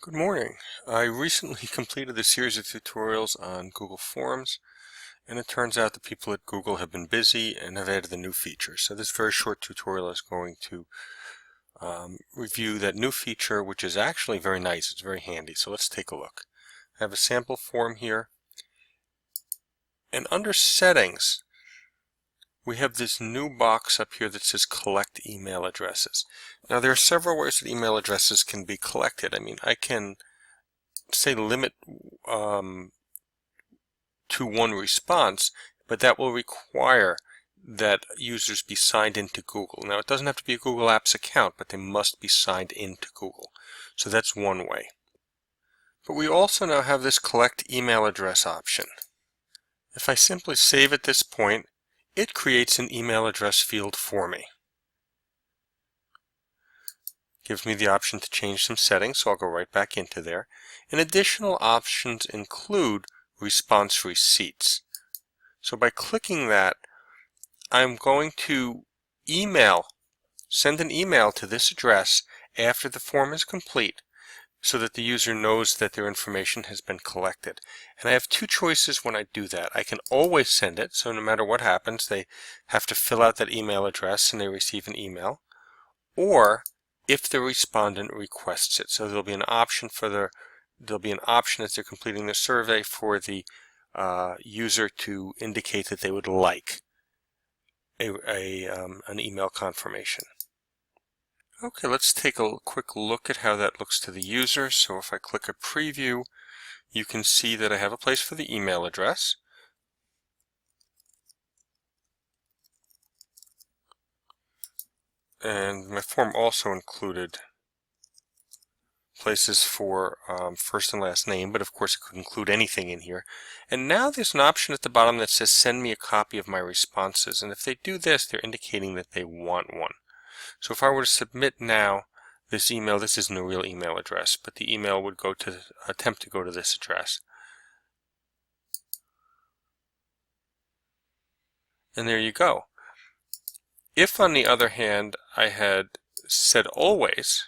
Good morning. I recently completed a series of tutorials on Google Forms, and it turns out the people at Google have been busy and have added a new feature. So this very short tutorial is going to review that new feature, which is actually very nice. It's very handy. So let's take a look. I have a sample form here, and under Settings, we have this new box up here that says Collect Email Addresses. Now there are several ways that email addresses can be collected. I can say limit to one response, but that will require that users be signed into Google. Now, it doesn't have to be a Google Apps account, but they must be signed into Google. So that's one way. But we also now have this collect email address option. If I simply save at this point, it creates an email address field for me. Gives me the option to change some settings, so I'll go right back into there. And additional options include response receipts. So by clicking that, I'm going to send an email to this address after the form is complete so that the user knows that their information has been collected. And I have two choices when I do that. I can always send it, so no matter what happens, they have to fill out that email address and they receive an email. Or if the respondent requests it. So there'll be an option as they're completing the survey for the user to indicate that they would like an email confirmation. Okay, let's take a quick look at how that looks to the user. So if I click a preview, you can see that I have a place for the email address. And my form also included places for first and last name, but of course it could include anything in here. And now there's an option at the bottom that says send me a copy of my responses. And if they do this, they're indicating that they want one. So if I were to submit now this email, this isn't a real email address, but the email would attempt to go to this address. And there you go. If, on the other hand, I had said always,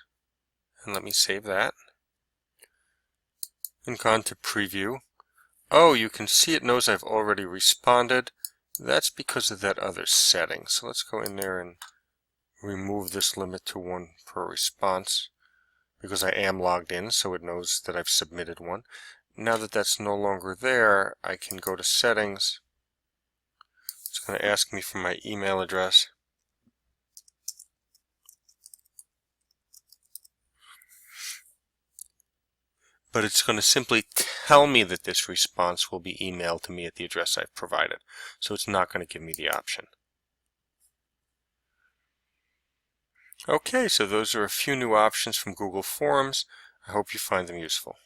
and let me save that, and gone to preview, oh, you can see it knows I've already responded. That's because of that other setting. So let's go in there and remove this limit to one per response, because I am logged in, so it knows that I've submitted one. Now that that's no longer there, I can go to settings. It's going to ask me for my email address. But it's going to simply tell me that this response will be emailed to me at the address I've provided. So it's not going to give me the option. Okay, so those are a few new options from Google Forms. I hope you find them useful.